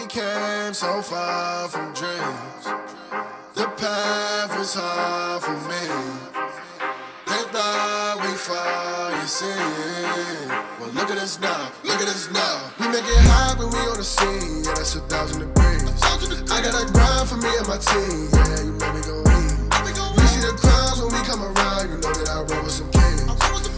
came so far from dreams. The path was hard for me. They thought we fall, you see. Well, look at us now, look at us now. We make it hot when we on the scene, yeah, that's 1,000 degrees. I got a grind for me and my team, yeah, you know we gon' eat. You see the crowds when we come around, you know that I roll with some kings.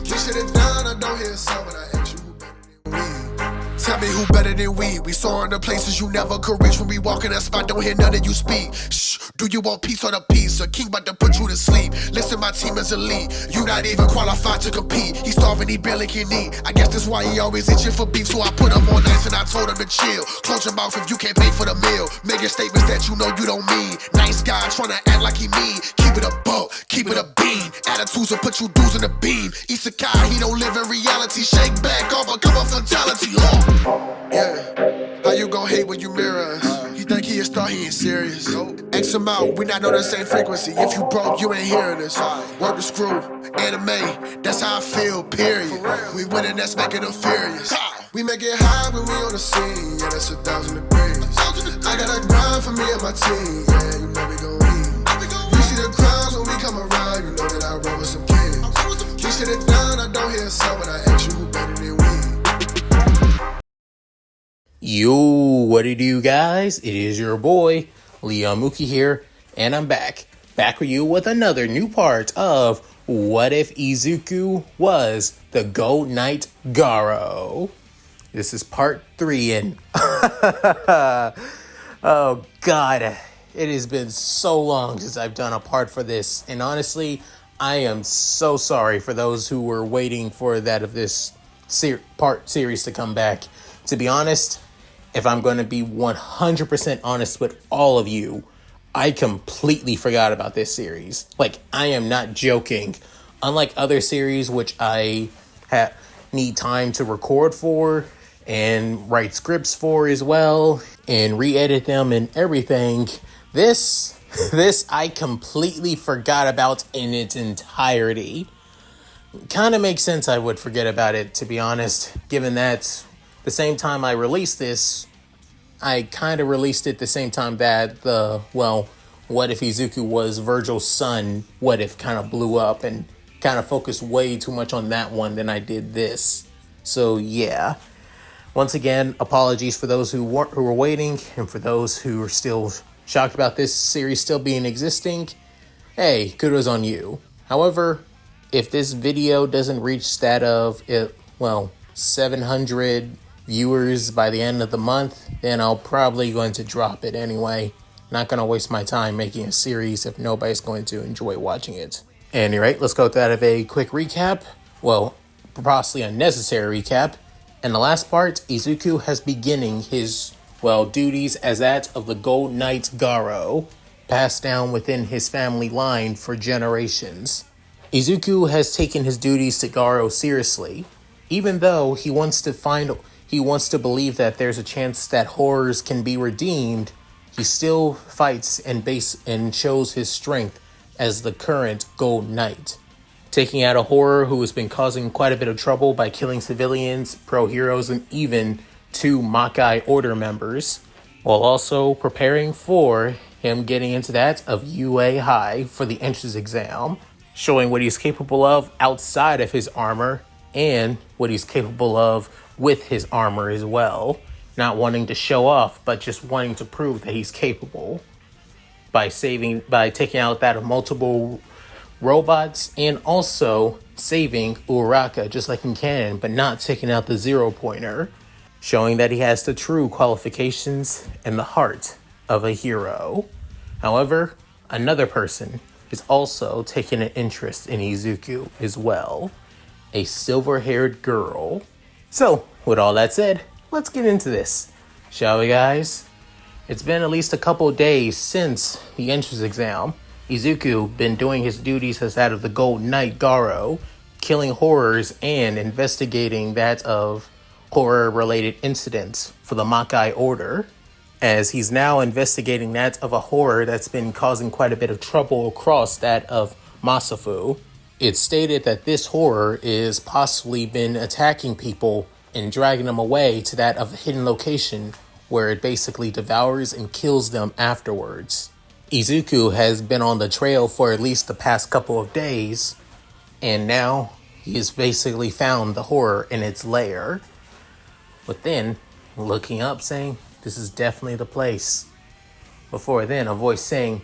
We sit it down, I don't hear a sound, but I ask you who better than we. Tell me who better than we. We soaring to places you never could reach. When we walk in that spot, don't hear none of you speak. Shh, do you want peace or the peace? A king about to put you to sleep. Listen, my team is elite. You not even qualified to compete. He starving, he barely can eat. I guess that's why he always itching for beef. So I put him on ice and I told him to chill. Close your mouth if you can't pay for the meal. Making statements that you know you don't mean. Nice guy trying to act like he mean. Keep it a buck, keep it a bean. Attitudes will put you dudes in the beam. Izuku, he don't live in reality. Shake back off, come on fatality. Yeah, how you gon' hate when you mirror us? He think he a star, he ain't serious. X him out, we not on the same frequency. If you broke, you ain't hearing us. Work the screw, anime, that's how I feel, period. We winning, that's making them furious. We make it high when we on the scene, yeah, that's 1,000 degrees. I got a grind for me and my team, yeah, you know we gon' eat. You see the crowds when we come around, you know that I roll with some kings. We sit it down, I don't hear a sound, but I ask you who better than we. Yo, what do you do, guys? It is your boy, Leon Mookie here, and I'm back with you with another new part of What If Izuku Was the Gold Knight Garo? This is part 3, and oh god, it has been so long since I've done a part for this, and honestly, I am so sorry for those who were waiting for that of this part series to come back. To be honest, if I'm going to be 100% honest with all of you, I completely forgot about this series. Like, I am not joking. Unlike other series, which I need time to record for and write scripts for as well and re-edit them and everything, this I completely forgot about in its entirety. Kind of makes sense I would forget about it, to be honest, given that the same time I released this, I kind of released it the same time that What If Izuku Was Virgil's son, What If kind of blew up, and kind of focused way too much on that one than I did this. So yeah, once again, apologies for those who were waiting, and for those who are still shocked about this series still being existing. Hey, kudos on you. However, if this video doesn't reach that of 700 viewers by the end of the month, then I'll probably going to drop it anyway. Not going to waste my time making a series if nobody's going to enjoy watching it. Anyway, let's go with that of a quick recap. Well, possibly a necessary recap. In the last part, Izuku has beginning his, duties as that of the Gold Knight Garo, passed down within his family line for generations. Izuku has taken his duties to Garo seriously, even though he wants to believe that there's a chance that horrors can be redeemed. He still fights and shows his strength as the current Gold Knight, taking out a horror who has been causing quite a bit of trouble by killing civilians, pro-heroes, and even 2 Maki Order members, while also preparing for him getting into that of UA High for the entrance exam, showing what he's capable of outside of his armor and what he's capable of with his armor as well. Not wanting to show off, but just wanting to prove that he's capable by taking out that of multiple robots and also saving Uraraka just like in canon, but not taking out the 0-pointer, showing that he has the true qualifications and the heart of a hero. However, another person is also taking an interest in Izuku as well, a silver-haired girl. So, with all that said, let's get into this, shall we, guys? It's been at least a couple days since the entrance exam. Izuku been doing his duties as that of the Gold Knight Garo, killing horrors and investigating that of horror-related incidents for the Maki Order, as he's now investigating that of a horror that's been causing quite a bit of trouble across that of Masafu. It's stated that this horror is possibly been attacking people and dragging them away to that of a hidden location where it basically devours and kills them afterwards. Izuku has been on the trail for at least the past couple of days, and now he has basically found the horror in its lair. But then, looking up saying, this is definitely the place. Before then, a voice saying,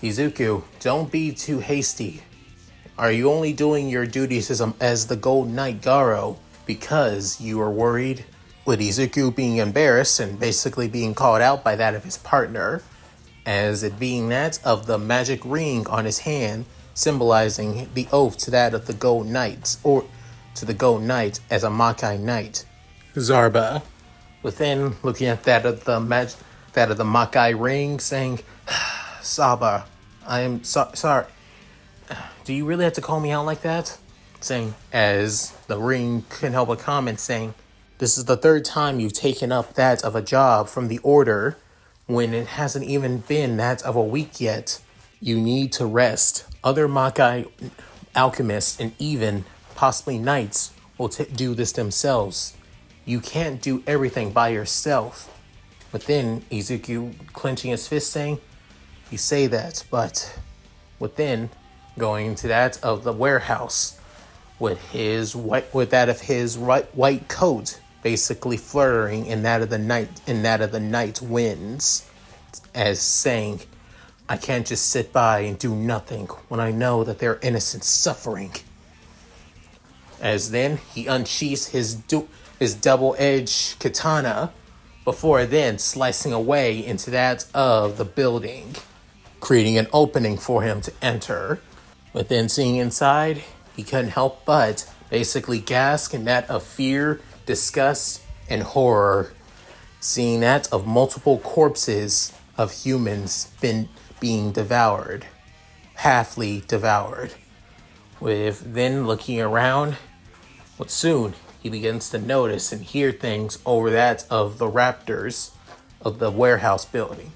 Izuku, don't be too hasty. Are you only doing your duties as the Gold Knight Garo because you are worried? With Izuku being embarrassed and basically being called out by that of his partner, as it being that of the magic ring on his hand, symbolizing the oath to that of the Gold Knights, or to the Gold Knight as a Maki Knight. Zarba, within looking at that of the Maki ring, saying, Saba, I am sorry. Do you really have to call me out like that? Saying, as the ring couldn't help but comment, saying, this is the third time you've taken up that of a job from the order when it hasn't even been that of a week yet. You need to rest. Other Maki alchemists and even possibly knights will do this themselves. You can't do everything by yourself. But then Izuku clenching his fist saying, you say that, but within going into that of the warehouse with that of his white coat basically fluttering in that of the night winds, as saying, I can't just sit by and do nothing when I know that there are innocents suffering. As then he unsheaths his double-edged katana before then slicing away into that of the building, creating an opening for him to enter. But then seeing inside, he couldn't help but basically gasp in that of fear, disgust, and horror, seeing that of multiple corpses of humans being devoured, halfly devoured. With then looking around, but soon he begins to notice and hear things over that of the raptors of the warehouse building.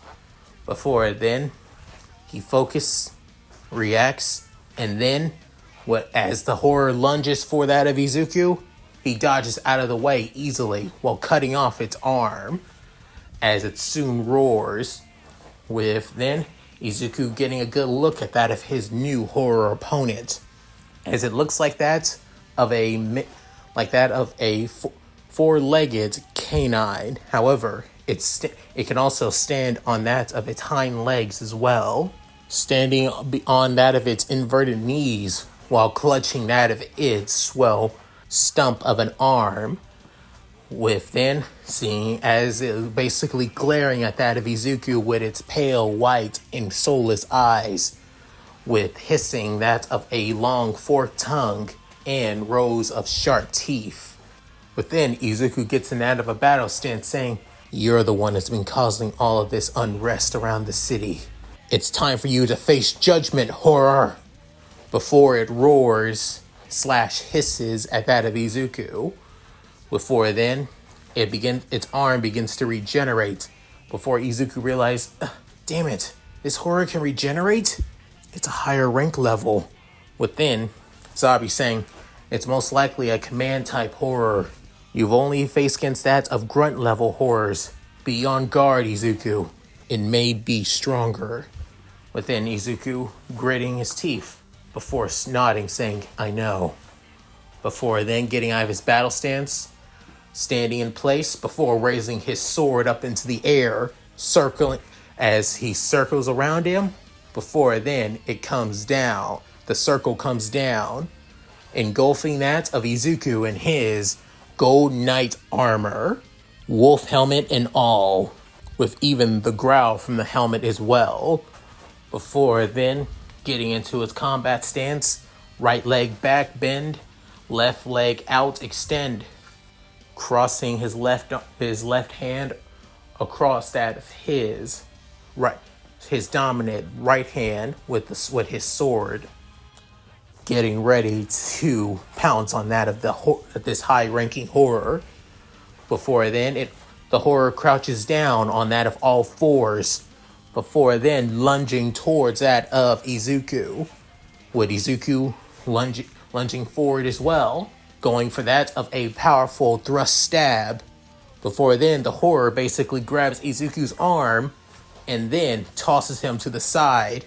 Before then, he focuses, reacts, and then, as the horror lunges for that of Izuku, he dodges out of the way easily while cutting off its arm, as it soon roars, with then Izuku getting a good look at that of his new horror opponent, as it looks like that of a four-legged canine. However, it can also stand on that of its hind legs as well, standing on that of its inverted knees while clutching that of its stump of an arm, with then seeing as it basically glaring at that of Izuku with its pale white and soulless eyes, with hissing that of a long forked tongue and rows of sharp teeth. But then Izuku gets in out of a battle stance saying, you're the one that's been causing all of this unrest around the city. It's time for you to face judgment, horror! Before it roars / hisses at that of Izuku. Before then, its arm begins to regenerate. Before Izuku realized, damn it, this horror can regenerate? It's a higher rank level. Within, Zabi saying, it's most likely a command type horror. You've only faced against that of grunt level horrors. Be on guard, Izuku. It may be stronger. Within, Izuku gritting his teeth before nodding saying, I know. Before then getting out of his battle stance, standing in place before raising his sword up into the air, circling as he circles around him. Before then it comes down. The circle comes down, engulfing that of Izuku in his Gold Knight armor, wolf helmet and all, with even the growl from the helmet as well. Before then, getting into his combat stance, right leg back bend, left leg out extend, crossing his left hand across that of his dominant right hand with his sword, getting ready to pounce on that of this high-ranking horror. Before then, the horror crouches down on that of all fours. Before then, lunging towards that of Izuku, with Izuku lunging forward as well, going for that of a powerful thrust stab. Before then, the horror basically grabs Izuku's arm and then tosses him to the side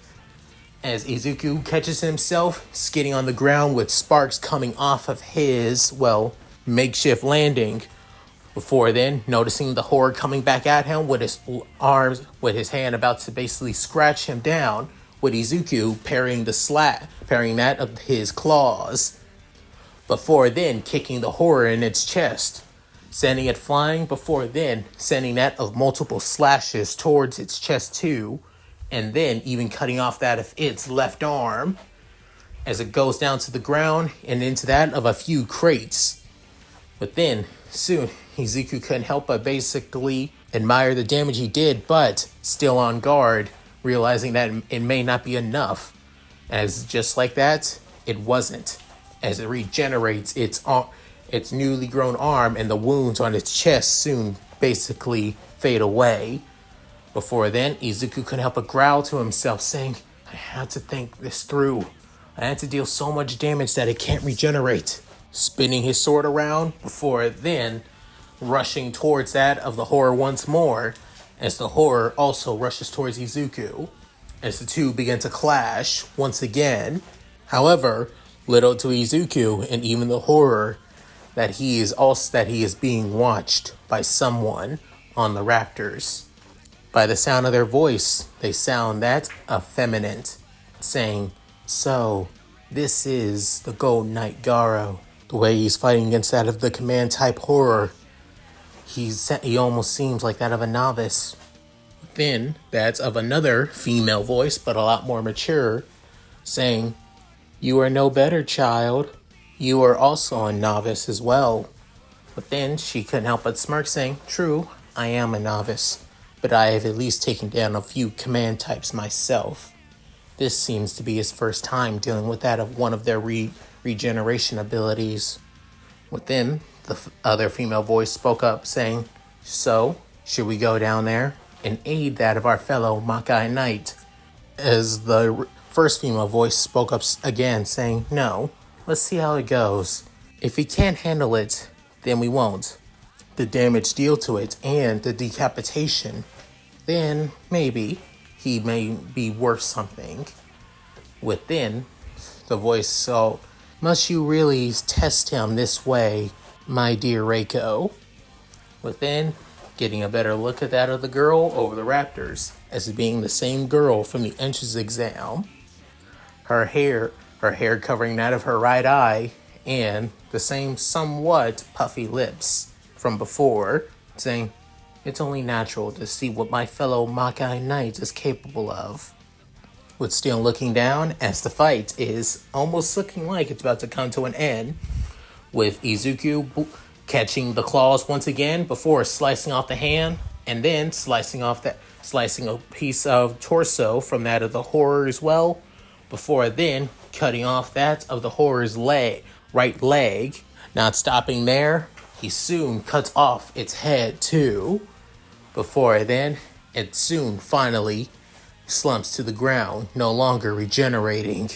as Izuku catches himself skidding on the ground with sparks coming off of his, makeshift landing. Before then, noticing the horror coming back at him with his arms, with his hand about to basically scratch him down, with Izuku parrying that of his claws. Before then, kicking the horror in its chest, sending it flying. Before then, sending that of multiple slashes towards its chest too, and then even cutting off that of its left arm as it goes down to the ground and into that of a few crates. But then, soon, Izuku couldn't help but basically admire the damage he did, but still on guard, realizing that it may not be enough. As just like that, it wasn't. As it regenerates its newly grown arm, and the wounds on its chest soon basically fade away. Before then, Izuku couldn't help but growl to himself, saying, I had to think this through. I had to deal so much damage that it can't regenerate. Spinning his sword around, before then rushing towards that of the horror once more, as the horror also rushes towards Izuku, as the two begin to clash once again. However, little to Izuku and even the horror that he is being watched by someone on the Raptors. By the sound of their voice, they sound that effeminate, saying, so, this is the Gold Knight Garo. The way he's fighting against that of the command type horror, he almost seems like that of a novice. Then, that's of another female voice, but a lot more mature, saying, you are no better, child. You are also a novice as well. But then she couldn't help but smirk, saying, true, I am a novice, but I have at least taken down a few command types myself. This seems to be his first time dealing with that of one of their regeneration abilities. Within, the other female voice spoke up, saying, so, should we go down there and aid that of our fellow Maki Knight? As the first female voice spoke up again, saying, no, let's see how it goes. If he can't handle it, then we won't. The damage dealt to it and the decapitation, then maybe he may be worth something. Within, the voice, so, must you really test him this way, my dear Reiko? Within, getting a better look at that of the girl over the Raptors, as being the same girl from the entrance exam. Her hair covering that of her right eye, and the same somewhat puffy lips from before, saying, it's only natural to see what my fellow Maki Knight is capable of. With still looking down, as the fight is almost looking like it's about to come to an end, with Izuku catching the claws once again before slicing off the hand, and then slicing a piece of torso from that of the horror as well, before then cutting off that of the horror's right leg. Not stopping there, he soon cuts off its head too. Before then, it soon finally slumps to the ground, no longer regenerating.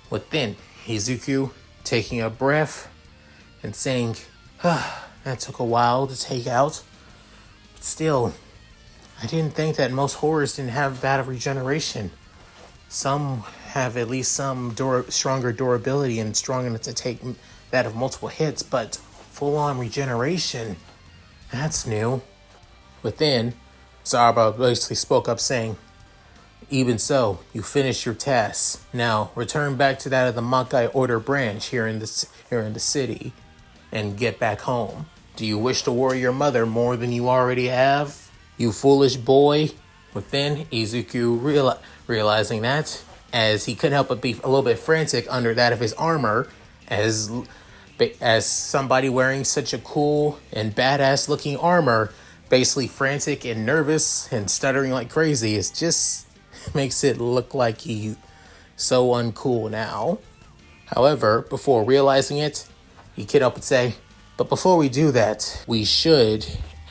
Within, Izuku taking a breath and saying, that took a while to take out. But still, I didn't think that most horrors didn't have that of regeneration. Some have at least some stronger durability and strong enough to take that of multiple hits, but full-on regeneration, that's new. Within, Zarba basically spoke up saying, even so, you finished your tasks. Now, return back to that of the Maki Order branch here in the city and get back home. Do you wish to worry your mother more than you already have? You foolish boy. Within, Izuku realizing that, as he couldn't help but be a little bit frantic under that of his armor, as somebody wearing such a cool and badass looking armor, basically frantic and nervous and stuttering like crazy, it just makes it look like he's so uncool now. However, before realizing it, he could help but say, but before we do that, we should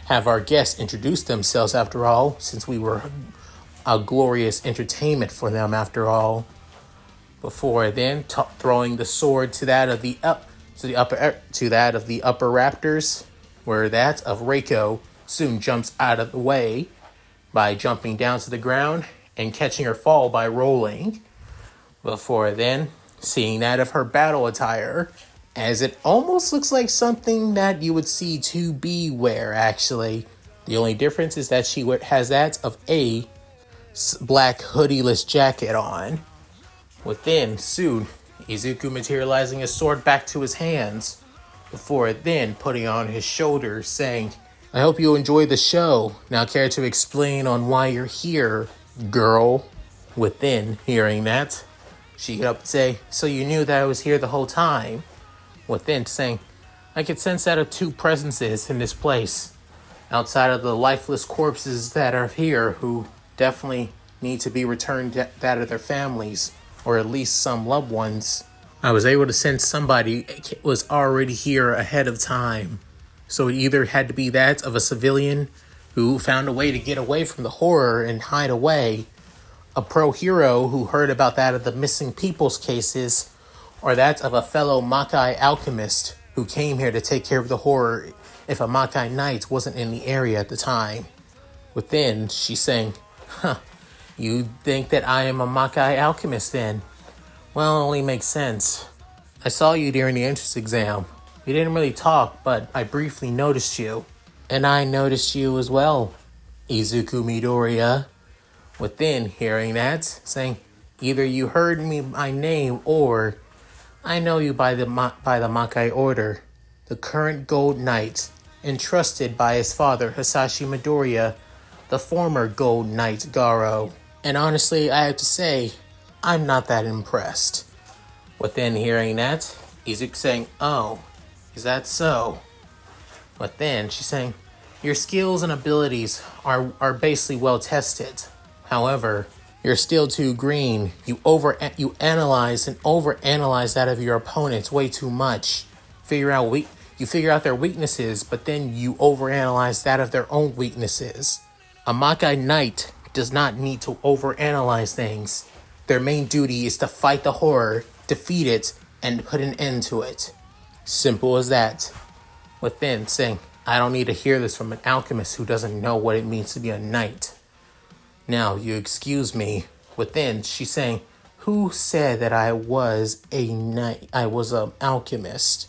have our guests introduce themselves after all, since we were a glorious entertainment for them after all. Before then, throwing the sword to that of the upper Raptors, where that of Reiko soon jumps out of the way by jumping down to the ground and catching her fall by rolling. Before then, seeing that of her battle attire, as it almost looks like something that you would see 2B wear, actually. The only difference is that she has that of a black hoodieless jacket on. Within, soon, Izuku materializing his sword back to his hands, before then putting on his shoulders, saying, I hope you enjoy the show. Now care to explain on why you're here, girl? Within, hearing that, she could up and say, so you knew that I was here the whole time? Within, saying, I could sense out of two presences in this place, outside of the lifeless corpses that are here, who definitely need to be returned that of their families, or at least some loved ones. I was able to sense somebody was already here ahead of time. So it either had to be that of a civilian who found a way to get away from the horror and hide away, a pro-hero who heard about that of the missing people's cases, or that of a fellow Maki alchemist who came here to take care of the horror if a Maki Knight wasn't in the area at the time. Within, she's saying, you think that I am a Maki alchemist then? Well, it only makes sense. I saw you during the entrance exam. We didn't really talk, but I briefly noticed you. And I noticed you as well, Izuku Midoriya. Within, hearing that, saying, either you heard me my name or I know you by the Maki order, the current Gold Knight, entrusted by his father Hisashi Midoriya, the former Gold Knight Garo. And honestly, I have to say, I'm not that impressed. Within, hearing that, Izuku saying, oh, is that so? But then she's saying, your skills and abilities are basically well tested. However, you're still too green. You analyze and overanalyze that of your opponents way too much. You figure out their weaknesses, but then you overanalyze that of their own weaknesses. A Maki Knight does not need to overanalyze things. Their main duty is to fight the horror, defeat it, and put an end to it. Simple as that. Within, saying, I don't need to hear this from an alchemist who doesn't know what it means to be a knight. Now, you excuse me. Within, she's saying, who said that I was a knight? I was an alchemist.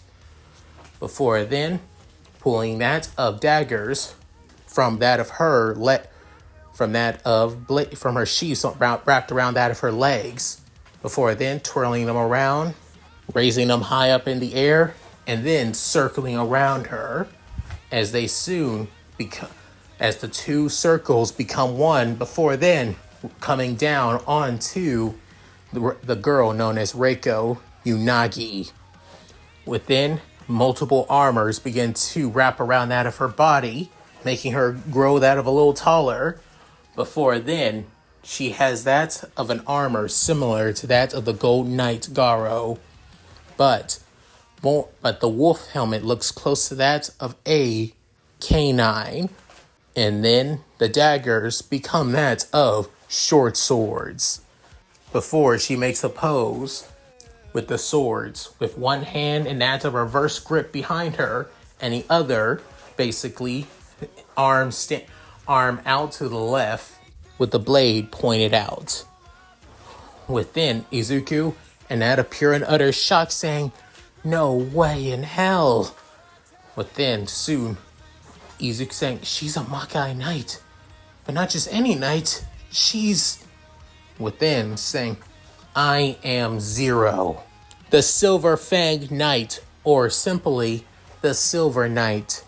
Before then, pulling that of daggers from that of her from her sheath wrapped around that of her legs. Before then, twirling them around, raising them high up in the air, and then circling around her as they soon become, as the two circles become one. Before then, coming down onto the girl known as Reiko Unagi. Within, multiple armors begin to wrap around that of her body, making her grow that of a little taller. Before then, she has that of an armor similar to that of the Gold Knight Garo, but the wolf helmet looks close to that of a canine, and then the daggers become that of short swords. Before she makes a pose with the swords, with one hand in that of a reverse grip behind her, and the other basically arm out to the left with the blade pointed out. Within, Izuku, and that of pure and utter shock, saying, no way in hell. Within, soon, Izuku saying, she's a Maki Knight, but not just any knight, she's... Within, saying, I am Zero, the Silver Fanged Knight, or simply, the Silver Knight.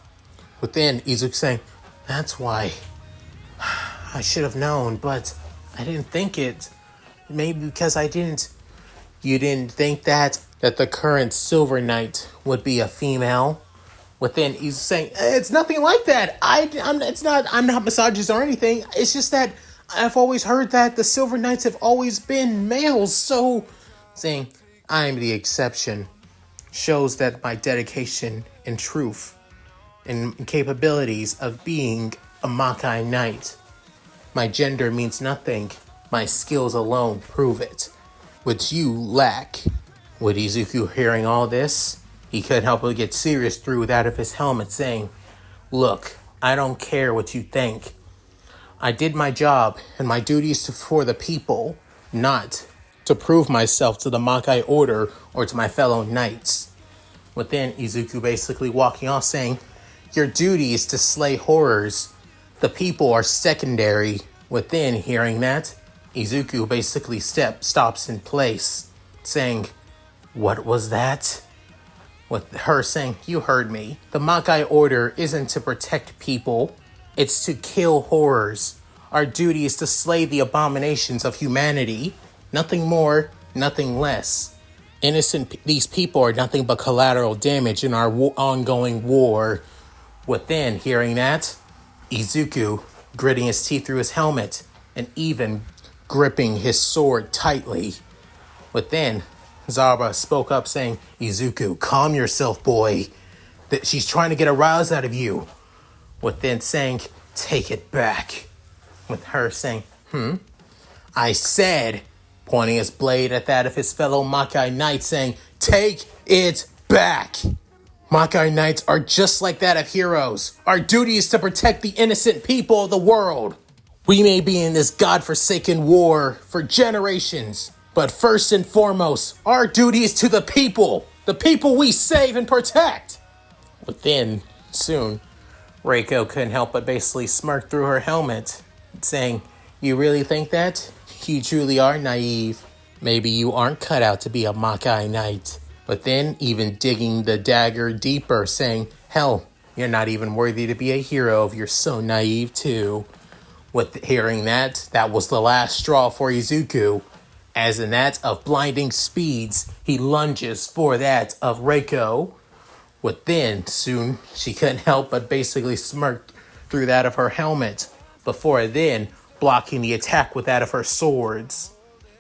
Within, Izuku saying, that's why I should have known, but I didn't think it. Maybe because you didn't think that the current Silver Knight would be a female. Within, he's saying, it's nothing like that. I'm not misogynist or anything. It's just that I've always heard that the Silver Knights have always been males, so saying, I'm the exception. Shows that my dedication and truth and capabilities of being a Maki Knight. My gender means nothing. My skills alone prove it, which you lack. With Izuku hearing all this, he couldn't help but get serious through that of his helmet, saying, Look, I don't care what you think. I did my job, and my duty is for the people, not to prove myself to the Makai Order or to my fellow knights. Within, Izuku basically walking off saying, your duty is to slay horrors. The people are secondary. Within, hearing that, Izuku basically stops in place, saying, what was that? With her saying, you heard me. The Makai Order isn't to protect people, it's to kill horrors. Our duty is to slay the abominations of humanity. Nothing more, nothing less. These people are nothing but collateral damage in our ongoing war. Within, hearing that, Izuku gritting his teeth through his helmet and even gripping his sword tightly. Within, Zara spoke up saying, Izuku, calm yourself, boy. That she's trying to get a rouse out of you. Within saying, take it back. With her saying, I said, pointing his blade at that of his fellow Maki Knight saying, take it back. Maki Knights are just like that of heroes. Our duty is to protect the innocent people of the world. We may be in this godforsaken war for generations, but first and foremost, our duty is to the people we save and protect. Within, soon, Reiko couldn't help but basically smirk through her helmet, saying, you really think that? You truly are naive. Maybe you aren't cut out to be a Makai Knight. But then, even digging the dagger deeper, saying, hell, you're not even worthy to be a hero if you're so naive too. With hearing that, that was the last straw for Izuku. As in that of blinding speeds, he lunges for that of Reiko. Within, soon, she couldn't help but basically smirk through that of her helmet. Before then, blocking the attack with that of her swords.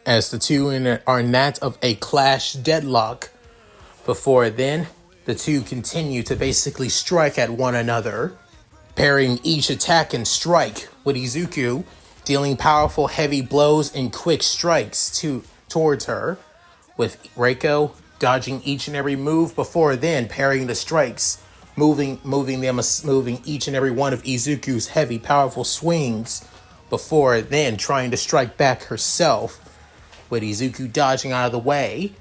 As the two are in that of a clash deadlock. Before then, the two continue to basically strike at one another, parrying each attack and strike, with Izuku dealing powerful heavy blows and quick strikes towards her, with Reiko dodging each and every move before then parrying the strikes, moving each and every one of Izuku's heavy powerful swings, before then trying to strike back herself, with Izuku dodging out of the way.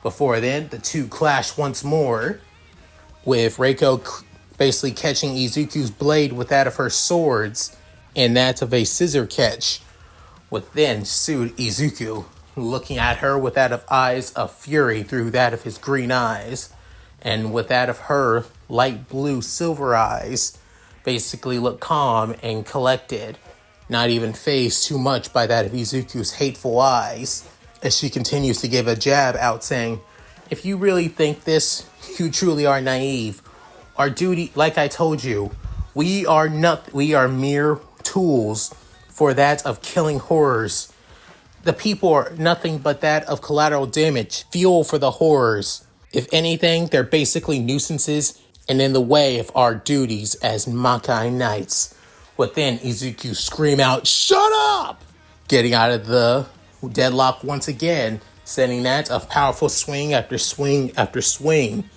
Before then, the two clash once more, with Reiko basically catching Izuku's blade with that of her swords, and that of a scissor catch, with then sued Izuku looking at her with that of eyes of fury through that of his green eyes, and with that of her light blue silver eyes, basically look calm and collected, not even fazed too much by that of Izuku's hateful eyes, as she continues to give a jab out saying, if you really think this, you truly are naive. Our duty, like I told you, we are mere tools for that of killing horrors. The people are nothing but that of collateral damage, fuel for the horrors. If anything, they're basically nuisances and in the way of our duties as Makai Knights. But then Izuku scream out, shut up! Getting out of the deadlock once again, sending that of powerful swing after swing after swing.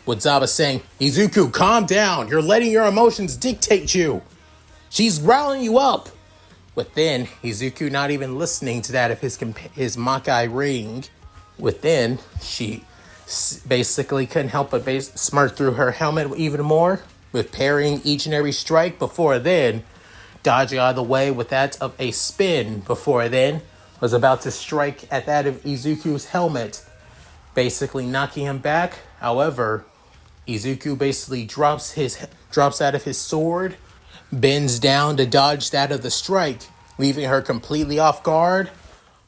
With Zaba saying, Izuku, calm down. You're letting your emotions dictate you. She's riling you up. Within, Izuku not even listening to that of his Makai ring. Within, she basically couldn't help but smirk through her helmet even more, with parrying each and every strike. Before then, dodging out of the way with that of a spin. Before then, was about to strike at that of Izuku's helmet, basically knocking him back. However, Izuku basically drops out of his sword, bends down to dodge that of the strike, leaving her completely off guard.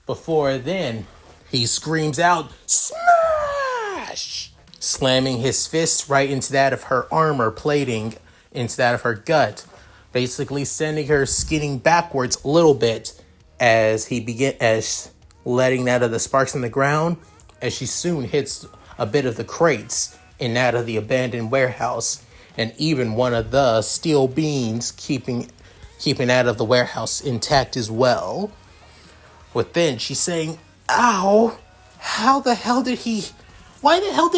Before then, he screams out, smash! Slamming his fist right into that of her armor plating, into that of her gut, basically sending her skidding backwards a little bit as letting that of the sparks in the ground, as she soon hits a bit of the crates in that of the abandoned warehouse, and even one of the steel beams keeping that of the warehouse intact as well. Within, she's saying, ow, why the hell did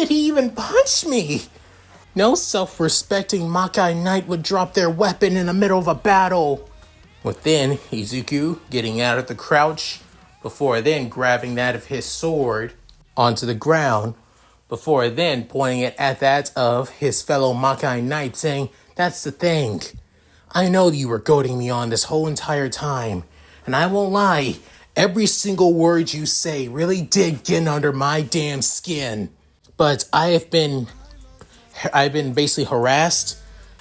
he even punch me? No self-respecting Maki Knight would drop their weapon in the middle of a battle. With then Izuku getting out of the crouch, before then grabbing that of his sword onto the ground, before then pointing it at that of his fellow Maki Knight, saying, "That's the thing. I know you were goading me on this whole entire time, and I won't lie, every single word you say really did get under my damn skin. But I've been basically harassed,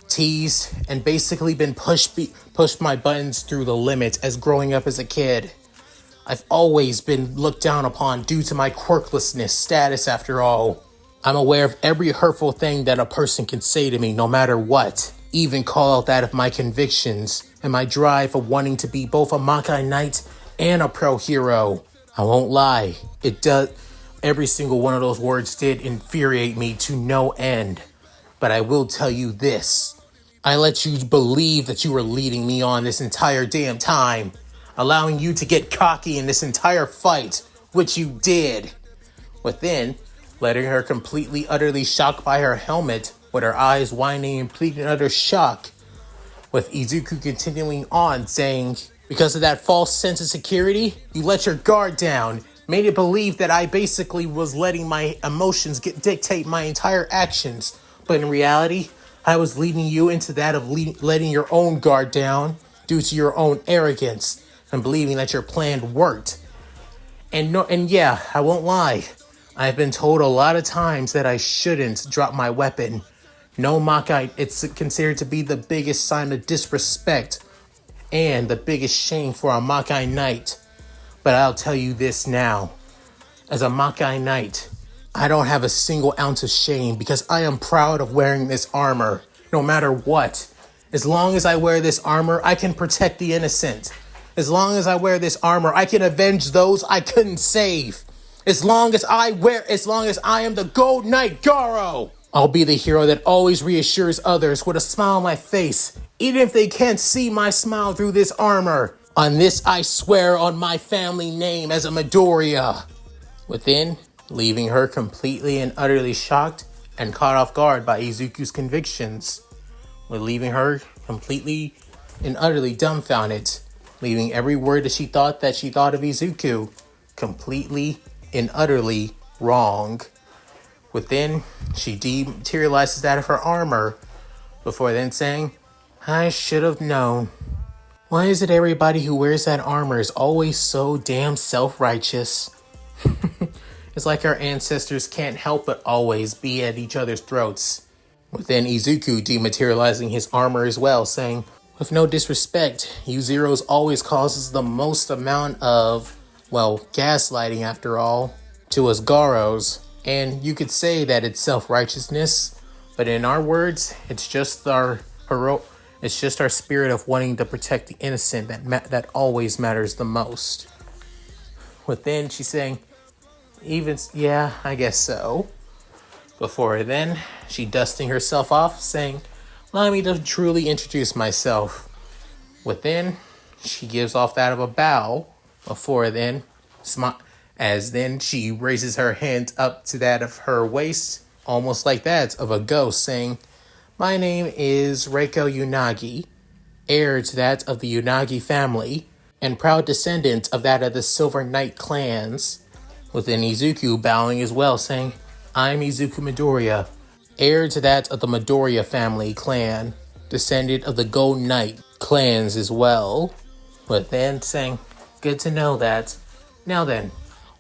teased, and basically been pushed my buttons through the limit as growing up as a kid. I've always been looked down upon due to my quirklessness status after all. I'm aware of every hurtful thing that a person can say to me no matter what. Even call out that of my convictions and my drive for wanting to be both a Maki Knight and a pro hero. I won't lie, it does. Every single one of those words did infuriate me to no end. But I will tell you this. I let you believe that you were leading me on this entire damn time, allowing you to get cocky in this entire fight, which you did. Within, letting her completely, utterly shocked by her helmet, with her eyes widening in complete and utter shock. With Izuku continuing on, saying, "Because of that false sense of security, you let your guard down, made it believe that I basically was letting my emotions dictate my entire actions. But in reality, I was leading you into that of letting your own guard down due to your own arrogance and believing that your plan worked. And yeah, I won't lie. I've been told a lot of times that I shouldn't drop my weapon. No Maki, it's considered to be the biggest sign of disrespect and the biggest shame for a Maki Knight. But I'll tell you this now. As a Maki Knight, I don't have a single ounce of shame because I am proud of wearing this armor, no matter what. As long as I wear this armor, I can protect the innocent. As long as I wear this armor, I can avenge those I couldn't save. As long as I am the Gold Knight Garo, I'll be the hero that always reassures others with a smile on my face, even if they can't see my smile through this armor. On this, I swear on my family name as a Midoriya." Within, leaving her completely and utterly shocked and caught off guard by Izuku's convictions, with leaving her completely and utterly dumbfounded, leaving every word that she thought of Izuku completely and utterly wrong. Within, she dematerializes that of her armor, before then saying, "I should have known. Why is it everybody who wears that armor is always so damn self-righteous?" It's like our ancestors can't help but always be at each other's throats. Within Izuku dematerializing his armor as well, saying, "With no disrespect, you Zeros always causes the most amount of, well, gaslighting after all, to us Garos. And you could say that it's self-righteousness, but in our words, it's just our spirit of wanting to protect the innocent that always matters the most." Within, she's saying, "Yeah, I guess so." Before then, she dusting herself off, saying, "Allow me to truly introduce myself." Within, she gives off that of a bow. Before then, as then she raises her hand up to that of her waist, almost like that of a ghost, saying, "My name is Reiko Unagi, heir to that of the Unagi family, and proud descendant of that of the Silver Knight clans." Within Izuku bowing as well, saying, "I'm Izuku Midoriya, heir to that of the Midoriya family clan, descendant of the Gold Knight clans as well." Within saying, "Good to know that. Now then,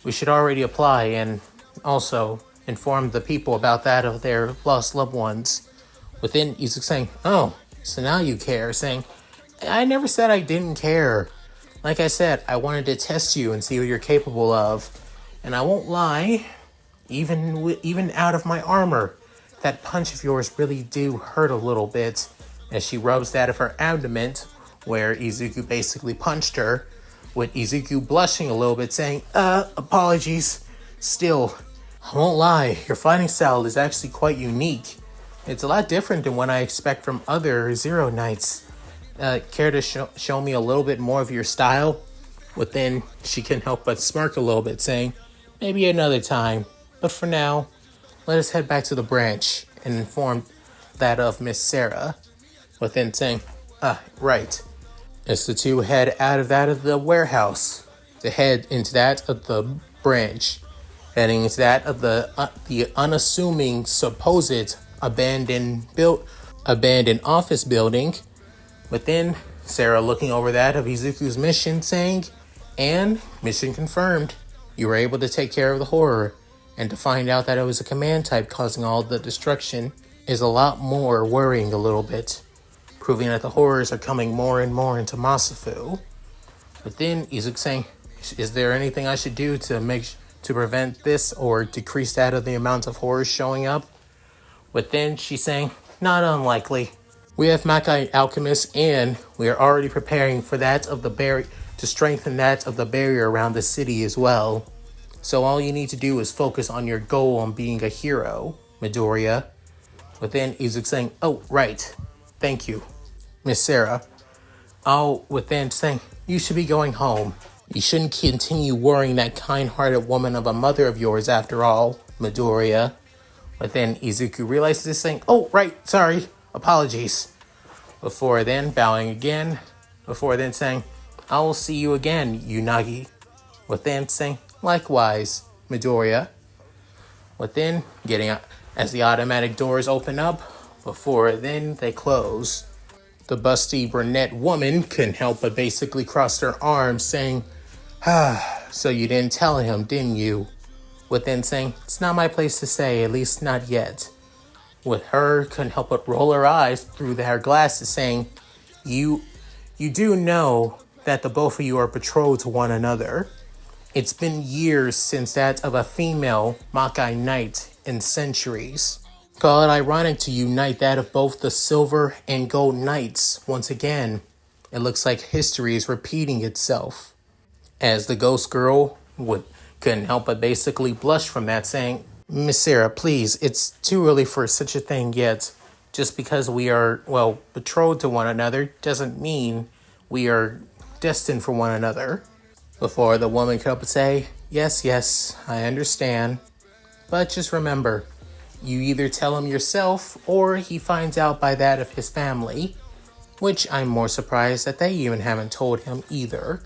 we should already apply and also inform the people about that of their lost loved ones." Within Izuku saying, "Oh, so now you care," saying, "I never said I didn't care. Like I said, I wanted to test you and see what you're capable of. And I won't lie, even out of my armor, that punch of yours really do hurt a little bit." As she rubs that of her abdomen, where Izuku basically punched her, with Izuku blushing a little bit, saying, apologies. Still, I won't lie, your fighting style is actually quite unique. It's a lot different than what I expect from other Zero Knights. Care to show me a little bit more of your style?" Within, she can help but smirk a little bit, saying, "Maybe another time. But for now, let us head back to the branch and inform that of Miss Sarah, within saying, right. As the two head out of the warehouse to head into that of the branch, heading into that of the unassuming supposed abandoned office building. Within Sarah looking over that of Izuku's mission, saying, and mission confirmed. You were able to take care of the horror, and to find out that it was a command type causing all the destruction is a lot more worrying a little bit, proving that the horrors are coming more and more into Masafu. But then Izuku saying, is there anything I should do to prevent this or decrease that of the amount of horrors showing up? But then she's saying, not unlikely. We have Maki Alchemist, and we are already preparing for that of the barrier to strengthen that of the barrier around the city as well. So all you need to do is focus on your goal on being a hero, Midoriya. But then Izuku saying, oh, right. Thank you, Miss Sarah. Oh, with then saying, you should be going home. You shouldn't continue worrying that kind-hearted woman of a mother of yours after all, Midoriya. But then Izuku realizes this, saying, oh, right, sorry, apologies. Before then, bowing again. Before then saying, I will see you again, Unagi. With then saying, likewise, Midoriya. With then getting out as the automatic doors open up. Before then, they close. The busty brunette woman couldn't help but basically cross her arms, saying, so you didn't tell him, didn't you? With then saying, it's not my place to say, at least not yet. With her, couldn't help but roll her eyes through her glasses, saying, you do know that the both of you are betrothed to one another. It's been years since that of a female Maki Knight in centuries. Call it ironic to unite that of both the silver and gold knights once again. It looks like history is repeating itself. As the ghost girl couldn't help but basically blush from that, saying, Miss Sarah, please, it's too early for such a thing yet. Just because we are, betrothed to one another doesn't mean we are destined for one another. Before the woman could up and say, yes, I understand. But just remember, you either tell him yourself or he finds out by that of his family, which I'm more surprised that they even haven't told him either.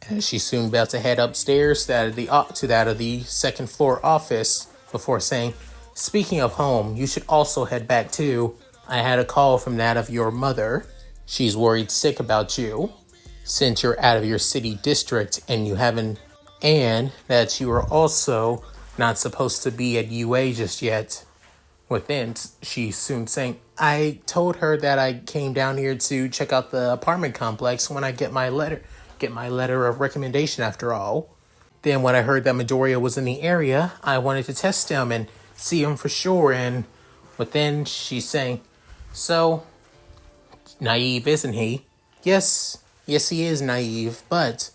As she's soon about to head upstairs to that of the second floor office before saying, speaking of home, you should also head back too. I had a call from that of your mother. She's worried sick about you since you're out of your city district and that you are also not supposed to be at UA just yet. Within, she's soon saying, I told her that I came down here to check out the apartment complex when I get my letter of recommendation after all. Then when I heard that Midoriya was in the area, I wanted to test him and see him for sure. But then she's saying, so naive, isn't he? Yes, he is naive, but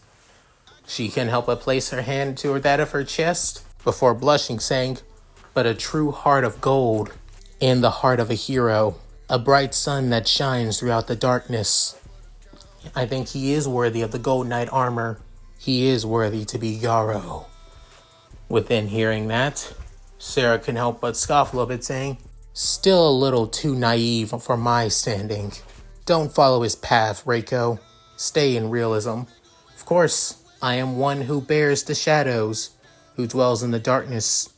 she can't help but place her hand to that of her chest before blushing, saying, but a true heart of gold in the heart of a hero, a bright sun that shines throughout the darkness. I think he is worthy of the Gold Knight armor. He is worthy to be Garo. Within hearing that, Sarah can help but scoff a little bit, saying, still a little too naive for my standing. Don't follow his path, Reiko. Stay in realism. Of course, I am one who bears the shadows, who dwells in the darkness.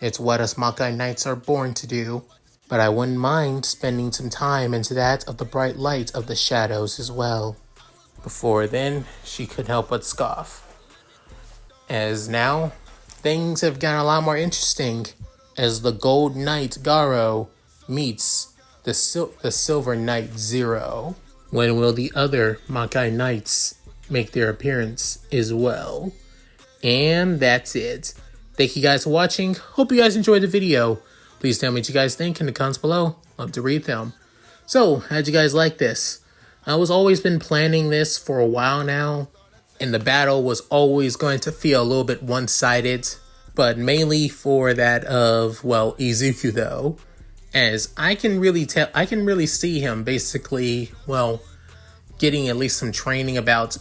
It's what us Maki Knights are born to do. But I wouldn't mind spending some time into that of the bright light of the shadows as well. Before then, she couldn't help but scoff. As now, things have gotten a lot more interesting as the Gold Knight Garo meets the Silver Knight Zero. When will the other Maki Knights make their appearance as well? And that's it. Thank you guys for watching. Hope you guys enjoyed the video. Please tell me what you guys think in the comments below. Love to read them. So, how'd you guys like this? I was always been planning this for a while now, and the battle was always going to feel a little bit one-sided, but mainly for that of, Izuku though, as I can really see him basically, getting at least some training about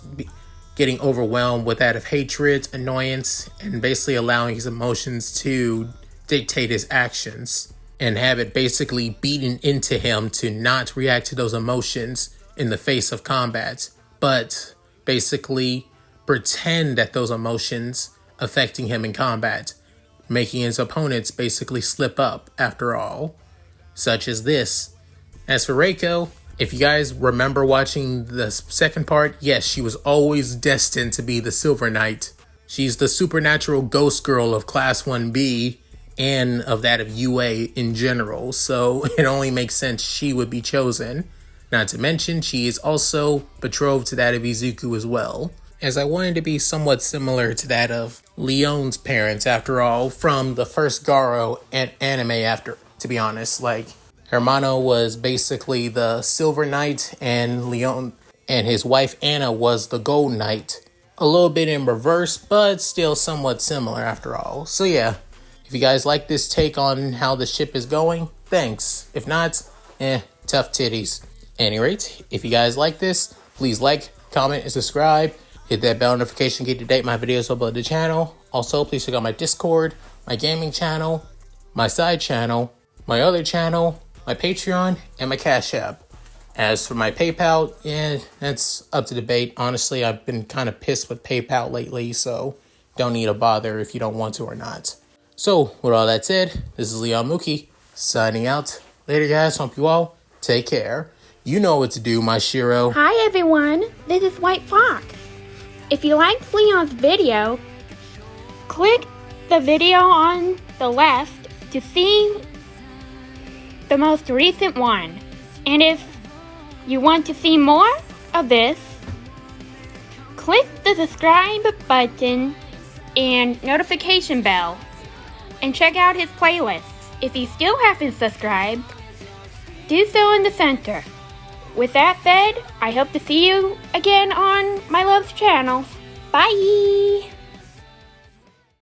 getting overwhelmed with that of hatred, annoyance, and basically allowing his emotions to dictate his actions. and have it basically beaten into him to not react to those emotions in the face of combat, but basically pretend that those emotions affecting him in combat, making his opponents basically slip up after all, such as this. As for Reiko, if you guys remember watching the second part, yes, she was always destined to be the Silver Knight. She's the supernatural ghost girl of Class 1B and of that of UA in general, so it only makes sense she would be chosen. Not to mention, she is also betrothed to that of Izuku as well, as I wanted to be somewhat similar to that of Leon's parents, after all, from the first Garo anime after, to be honest. Like, Hermano was basically the Silver Knight, and Leon and his wife Anna was the Gold Knight. A little bit in reverse, but still somewhat similar after all. So yeah, if you guys like this take on how the ship is going, thanks. If not, tough titties. At any rate, if you guys like this, please like, comment, and subscribe. Hit that bell notification to get to date my videos uploaded to the channel. Also, please check out my Discord, my gaming channel, my side channel, my other channel, my Patreon, and my Cash App. As for my PayPal, that's up to debate. Honestly, I've been kind of pissed with PayPal lately, so don't need to bother if you don't want to or not. So, with all that said, this is Leon Mookie, signing out. Later, guys. Hope you all take care. You know what to do, my Shiro. Hi, everyone. This is White Fox. If you liked Leon's video, click the video on the left to see the most recent one. And if you want to see more of this, click the subscribe button and notification bell and check out his playlists. If you still haven't subscribed, do so in the center. With that said, I hope to see you again on my love's channel. Bye!